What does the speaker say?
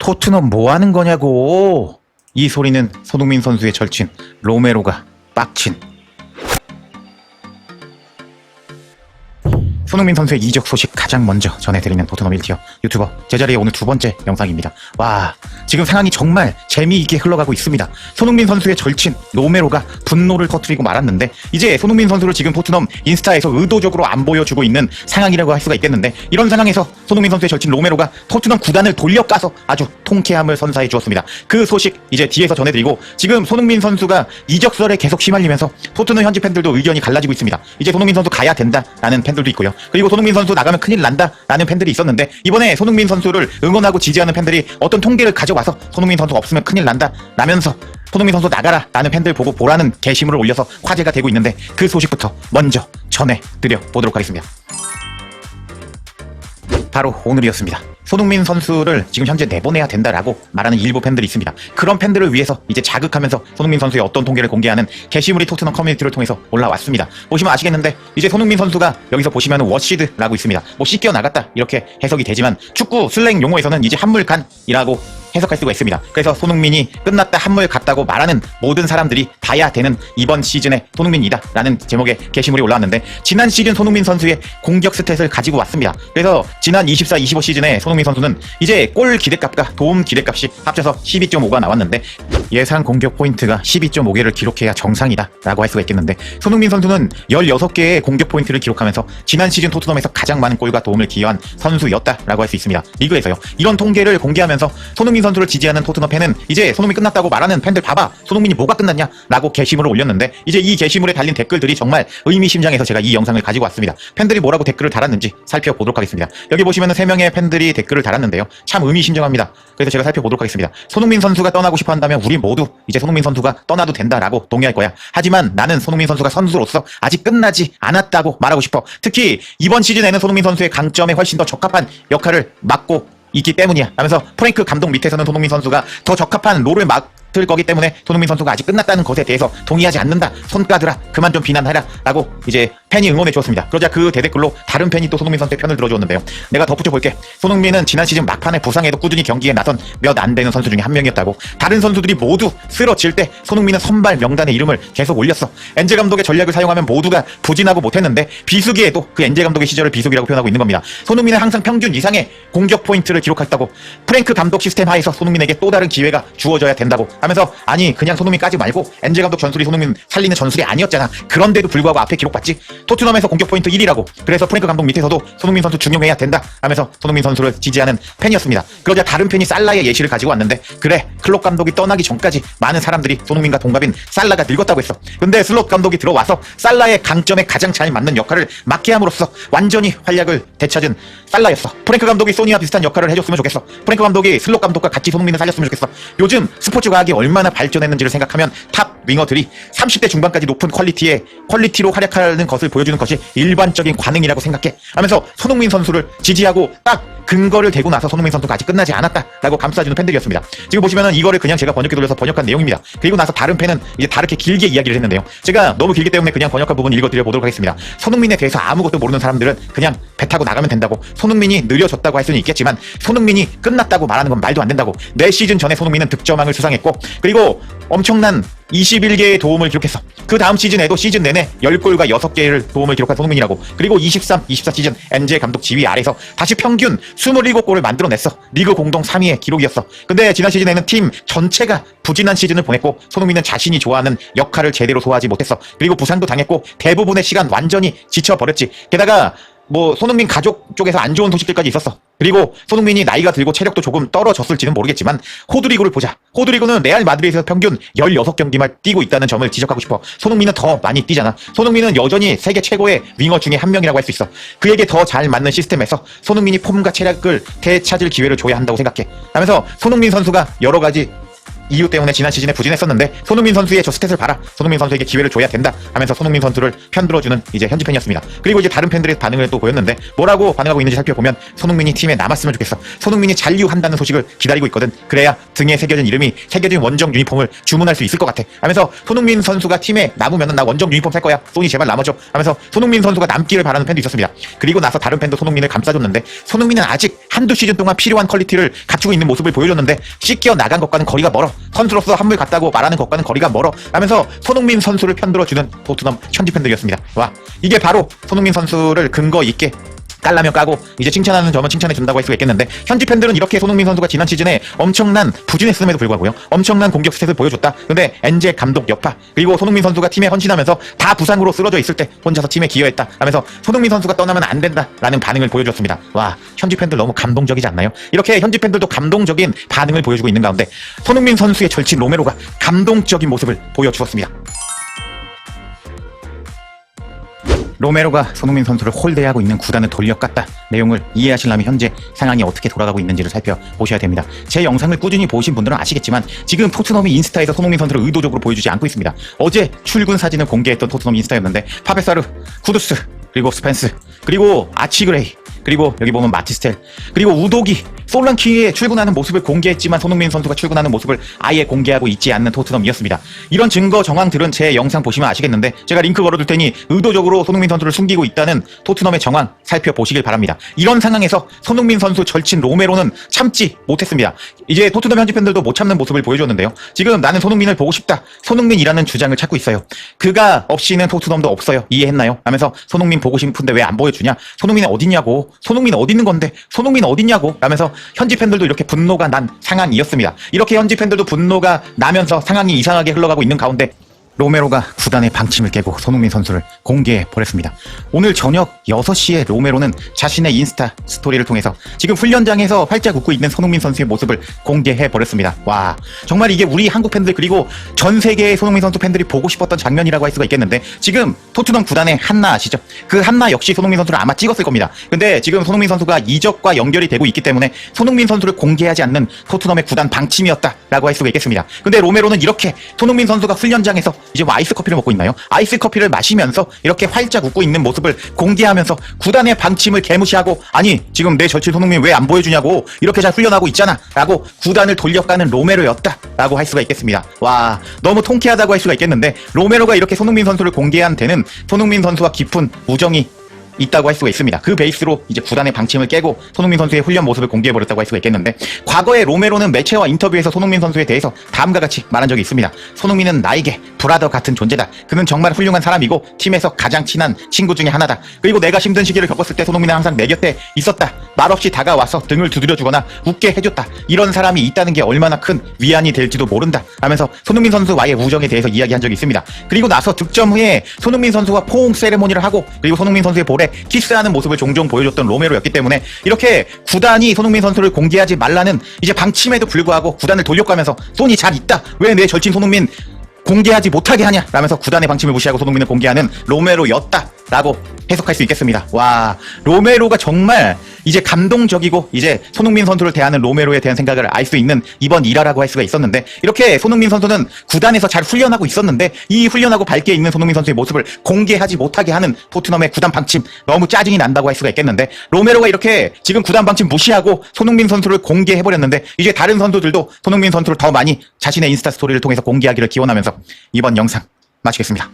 토트넘 뭐 하는 거냐고. 이 소리는 손흥민 선수의 절친 로메로가 빡친. 손흥민 선수의 이적 소식 가장 먼저 전해드리는 토트넘 1티어 유튜버 제자리에 오늘 두 번째 영상입니다. 와, 지금 상황이 정말 재미있게 흘러가고 있습니다. 손흥민 선수의 절친 로메로가 분노를 터뜨리고 말았는데 이제 손흥민 선수를 지금 토트넘 인스타에서 의도적으로 안 보여주고 있는 상황이라고 할 수가 있겠는데, 이런 상황에서 손흥민 선수의 절친 로메로가 토트넘 구단을 돌려까서 아주 통쾌함을 선사해 주었습니다. 그 소식 이제 뒤에서 전해드리고, 지금 손흥민 선수가 이적설에 계속 휘말리면서 토트넘 현지 팬들도 의견이 갈라지고 있습니다. 이제 손흥민 선수 가야 된다라는 팬들도 있고요. 그리고 손흥민 선수 나가면 큰일 난다라는 팬들이 있었는데, 이번에 손흥민 선수를 응원하고 지지하는 팬들이 어떤 통계를 가져와서 손흥민 선수 없으면 큰일 난다라면서 손흥민 선수 나가라 라는 팬들 보고 보라는 게시물을 올려서 화제가 되고 있는데, 그 소식부터 먼저 전해드려 보도록 하겠습니다. 바로 오늘이었습니다. 손흥민 선수를 지금 현재 내보내야 된다라고 말하는 일부 팬들이 있습니다. 그런 팬들을 위해서 이제 자극하면서 손흥민 선수의 어떤 통계를 공개하는 게시물이 토트넘 커뮤니티를 통해서 올라왔습니다. 보시면 아시겠는데, 이제 손흥민 선수가 여기서 보시면 워시드라고 있습니다. 뭐 씻겨 나갔다 이렇게 해석이 되지만, 축구 슬랭 용어에서는 이제 한물간이라고 해석할 수가 있습니다. 그래서 손흥민이 끝났다, 한물 갔다고 말하는 모든 사람들이 봐야 되는 이번 시즌의 손흥민이다 라는 제목의 게시물이 올라왔는데, 지난 시즌 손흥민 선수의 공격 스탯을 가지고 왔습니다. 그래서 지난 24-25 시즌에 손흥민 선수는 이제 골 기대값과 도움 기대값이 합쳐서 12.5가 나왔는데, 예상 공격 포인트가 12.5개를 기록해야 정상이다 라고 할 수가 있겠는데, 손흥민 선수는 16개의 공격 포인트를 기록하면서 지난 시즌 토트넘에서 가장 많은 골과 도움을 기여한 선수였다 라고 할 수 있습니다. 리그에서요. 이런 통계를 공개하면서 손흥민 선수를 지지하는 토트넘 팬은 이제 손흥민 끝났다고 말하는 팬들 봐봐, 손흥민이 뭐가 끝났냐 라고 게시물을 올렸는데, 이제 이 게시물에 달린 댓글들이 정말 의미심장해서 제가 이 영상을 가지고 왔습니다. 팬들이 뭐라고 댓글을 달았는지 살펴보도록 하겠습니다. 여기 보시면 3명의 팬들이 댓글을 달았는데요. 참 의미심장합니다. 그래서 제가 살펴보도록 하겠습니다. 손흥민 선수가 떠나고 싶어 한다면 우리 모두 이제 손흥민 선수가 떠나도 된다라고 동의할 거야. 하지만 나는 손흥민 선수가 선수로서 아직 끝나지 않았다고 말하고 싶어. 특히 이번 시즌에는 손흥민 선수의 강점에 훨씬 더 적합한 역할을 맡고 있기 때문이야 하면서, 프랭크 감독 밑에서는 손흥민 선수가 더 적합한 롤을 맡을 거기 때문에 손흥민 선수가 아직 끝났다는 것에 대해서 동의하지 않는다. 손가드라, 그만 좀 비난해라 라고 이제 팬이 응원해 주었습니다. 그러자 그 대댓글로 다른 팬이 또 손흥민 선수의 편을 들어주었는데요. 내가 덧붙여 볼게. 손흥민은 지난 시즌 막판에 부상에도 꾸준히 경기에 나선 몇 안 되는 선수 중에 한 명이었다고. 다른 선수들이 모두 쓰러질 때 손흥민은 선발 명단에 이름을 계속 올렸어. 엔제 감독의 전략을 사용하면 모두가 부진하고 못했는데, 비수기에도 그 엔제 감독의 시절을 비수기라고 표현하고 있는 겁니다. 손흥민은 항상 평균 이상의 공격 포인트를 기록했다고. 프랭크 감독 시스템 하에서 손흥민에게 또 다른 기회가 주어져야 된다고 하면서, 아니 그냥 손흥민 까지 말고 엔제 감독 전술이 손흥민 살리는 전술이 아니었잖아. 그런데도 불구하고 앞에 기록받지. 토트넘에서 공격 포인트 1위라고. 그래서 프랭크 감독 밑에서도 손흥민 선수 중용해야 된다 하면서 손흥민 선수를 지지하는 팬이었습니다. 그러자 다른 팬이 살라의 예시를 가지고 왔는데, 그래 클롭 감독이 떠나기 전까지 많은 사람들이 손흥민과 동갑인 살라가 늙었다고 했어. 근데 슬롯 감독이 들어와서 살라의 강점에 가장 잘 맞는 역할을 맡게 함으로써 완전히 활약을 되찾은 살라였어. 프랭크 감독이 소니와 비슷한 역할을 해줬으면 좋겠어. 프랭크 감독이 슬롯 감독과 같이 손흥민을 살렸으면 좋겠어. 요즘 스포츠 과학이 얼마나 발전했는지를 생각하면 탑 윙어들이 30대 중반까지 높은 퀄리티로 활약하는 것을 보여주는 것이 일반적인 관행이라고 생각해 하면서 손흥민 선수를 지지하고 딱 근거를 대고 나서 손흥민 선수가 아직 끝나지 않았다라고 감싸주는 팬들이었습니다. 지금 보시면은 이거를 그냥 제가 번역기 돌려서 번역한 내용입니다. 그리고 나서 다른 팬은 이제 다르게 길게 이야기를 했는데요. 제가 너무 길기 때문에 그냥 번역한 부분 읽어드려보도록 하겠습니다. 손흥민에 대해서 아무것도 모르는 사람들은 그냥 배 타고 나가면 된다고. 손흥민이 느려졌다고 할 수는 있겠지만 손흥민이 끝났다고 말하는 건 말도 안 된다고. 4시즌 전에 손흥민은 득점왕을 수상했고, 그리고 엄청난 21개의 도움을 기록했어. 그 다음 시즌에도 시즌 내내 10골과 6개를 도움을 기록한 손흥민이라고. 그리고 23-24 시즌 엔제 감독 지휘 아래서 다시 평균 27골을 만들어냈어. 리그 공동 3위의 기록이었어. 근데 지난 시즌에는 팀 전체가 부진한 시즌을 보냈고, 손흥민은 자신이 좋아하는 역할을 제대로 소화하지 못했어. 그리고 부상도 당했고 대부분의 시간 완전히 지쳐버렸지. 게다가 뭐 손흥민 가족 쪽에서 안 좋은 소식들까지 있었어. 그리고 손흥민이 나이가 들고 체력도 조금 떨어졌을지는 모르겠지만, 호드리그를 보자. 호드리그는 레알 마드리드에서 평균 16경기만 뛰고 있다는 점을 지적하고 싶어. 손흥민은 더 많이 뛰잖아. 손흥민은 여전히 세계 최고의 윙어 중에 한 명이라고 할 수 있어. 그에게 더 잘 맞는 시스템에서 손흥민이 폼과 체력을 되찾을 기회를 줘야 한다고 생각해 하면서, 손흥민 선수가 여러 가지 이유 때문에 지난 시즌에 부진했었는데 손흥민 선수의 저 스탯을 봐라, 손흥민 선수에게 기회를 줘야 된다 하면서 손흥민 선수를 편들어주는 이제 현지 팬이었습니다. 그리고 이제 다른 팬들의 반응을 또 보였는데 뭐라고 반응하고 있는지 살펴보면 손흥민이 팀에 남았으면 좋겠어, 손흥민이 잔류한다는 소식을 기다리고 있거든, 그래야 등에 새겨진 이름이 새겨진 원정 유니폼을 주문할 수 있을 것 같아 하면서 손흥민 선수가 팀에 남으면 나 원정 유니폼 살 거야, 소니 제발 남아줘 하면서 손흥민 선수가 남기를 바라는 팬도 있었습니다. 그리고 나서 다른 팬도 손흥민을 감싸줬는데 손흥민은 아직 한두 시즌 동안 필요한 퀄리티를 갖추고 있는 모습을 보여줬는데 씻겨 나간 것과는 거리가 멀어, 선수로서 한물 같다고 말하는 것과는 거리가 멀어 하면서 손흥민 선수를 편들어주는 토트넘 현지 팬들이었습니다. 와, 이게 바로 손흥민 선수를 근거 있게 깔라면 까고 이제 칭찬하는 점은 칭찬해 준다고 할 수가 있겠는데, 현지 팬들은 이렇게 손흥민 선수가 지난 시즌에 엄청난 부진했음에도 불구하고요, 엄청난 공격 스탯을 보여줬다. 근데 엔젤 감독 여파, 그리고 손흥민 선수가 팀에 헌신하면서 다 부상으로 쓰러져 있을 때 혼자서 팀에 기여했다 하면서 손흥민 선수가 떠나면 안 된다라는 반응을 보여줬습니다. 와, 현지 팬들 너무 감동적이지 않나요? 이렇게 현지 팬들도 감동적인 반응을 보여주고 있는 가운데 손흥민 선수의 절친 로메로가 감동적인 모습을 보여주었습니다. 로메로가 손흥민 선수를 홀대하고 있는 구단을 돌려깠다. 내용을 이해하시려면 현재 상황이 어떻게 돌아가고 있는지를 살펴보셔야 됩니다. 제 영상을 꾸준히 보신 분들은 아시겠지만 지금 토트넘이 인스타에서 손흥민 선수를 의도적으로 보여주지 않고 있습니다. 어제 출근 사진을 공개했던 토트넘 인스타였는데 파베사르, 쿠두스, 그리고 스펜스, 그리고 아치그레이, 그리고 여기 보면 마티스텔, 그리고 우도기, 솔랑키에 출근하는 모습을 공개했지만 손흥민 선수가 출근하는 모습을 아예 공개하고 있지 않는 토트넘이었습니다. 이런 증거 정황들은 제 영상 보시면 아시겠는데 제가 링크 걸어둘 테니 의도적으로 손흥민 선수를 숨기고 있다는 토트넘의 정황 살펴보시길 바랍니다. 이런 상황에서 손흥민 선수 절친 로메로는 참지 못했습니다. 이제 토트넘 현지 팬들도 못 참는 모습을 보여줬는데요. 지금 나는 손흥민을 보고 싶다, 손흥민이라는 주장을 찾고 있어요. 그가 없이는 토트넘도 없어요, 이해했나요? 하면서 손흥민 보고 싶은데 왜 안 보여주냐, 손흥민이 어딨냐고, 손흥민 어디 있는 건데, 손흥민 어딨냐고 하면서 현지 팬들도 이렇게 분노가 난 상황이었습니다. 이렇게 현지 팬들도 분노가 나면서 상황이 이상하게 흘러가고 있는 가운데 로메로가 구단의 방침을 깨고 손흥민 선수를 공개해버렸습니다. 오늘 저녁 6시에 로메로는 자신의 인스타 스토리를 통해서 지금 훈련장에서 활짝 웃고 있는 손흥민 선수의 모습을 공개해버렸습니다. 와, 정말 이게 우리 한국 팬들 그리고 전 세계의 손흥민 선수 팬들이 보고 싶었던 장면이라고 할 수가 있겠는데, 지금 토트넘 구단의 한나 아시죠? 그 한나 역시 손흥민 선수를 아마 찍었을 겁니다. 근데 지금 손흥민 선수가 이적과 연결이 되고 있기 때문에 손흥민 선수를 공개하지 않는 토트넘의 구단 방침이었다라고 할 수가 있겠습니다. 근데 로메로는 이렇게 손흥민 선수가 훈련장에서 이제 뭐 아이스 커피를 먹고 있나요? 아이스 커피를 마시면서 이렇게 활짝 웃고 있는 모습을 공개하면서 구단의 방침을 개무시하고, 아니 지금 내 절친 손흥민 왜 안 보여주냐고, 이렇게 잘 훈련하고 있잖아 라고 구단을 돌려가는 로메로였다 라고 할 수가 있겠습니다. 와, 너무 통쾌하다고 할 수가 있겠는데, 로메로가 이렇게 손흥민 선수를 공개한 데는 손흥민 선수와 깊은 우정이 있다고 할 수가 있습니다. 그 베이스로 이제 구단의 방침을 깨고 손흥민 선수의 훈련 모습을 공개해버렸다고 할 수가 있겠는데, 과거에 로메로는 매체와 인터뷰에서 손흥민 선수에 대해서 다음과 같이 말한 적이 있습니다. 손흥민은 나에게 브라더 같은 존재다. 그는 정말 훌륭한 사람이고 팀에서 가장 친한 친구 중에 하나다. 그리고 내가 힘든 시기를 겪었을 때 손흥민은 항상 내 곁에 있었다. 말없이 다가와서 등을 두드려주거나 웃게 해줬다. 이런 사람이 있다는 게 얼마나 큰 위안이 될지도 모른다 하면서 손흥민 선수와의 우정에 대해서 이야기한 적이 있습니다. 그리고 나서 득점 후에 손흥민 선수와 포옹 세레모니를 하고, 그리고 손흥민 선수의 볼에 키스하는 모습을 종종 보여줬던 로메로였기 때문에 이렇게 구단이 손흥민 선수를 공개하지 말라는 이제 방침에도 불구하고 구단을 돌려가면서 손이 잘 있다, 왜 내 절친 손흥민 공개하지 못하게 하냐 라면서 구단의 방침을 무시하고 손흥민을 공개하는 로메로였다 라고 해석할 수 있겠습니다. 와, 로메로가 정말 이제 감동적이고 이제 손흥민 선수를 대하는 로메로에 대한 생각을 알 수 있는 이번 일화라고 할 수가 있었는데, 이렇게 손흥민 선수는 구단에서 잘 훈련하고 있었는데 이 훈련하고 밝게 있는 손흥민 선수의 모습을 공개하지 못하게 하는 토트넘의 구단 방침, 너무 짜증이 난다고 할 수가 있겠는데, 로메로가 이렇게 지금 구단 방침 무시하고 손흥민 선수를 공개해버렸는데 이제 다른 선수들도 손흥민 선수를 더 많이 자신의 인스타 스토리를 통해서 공개하기를 기원하면서 이번 영상 마치겠습니다.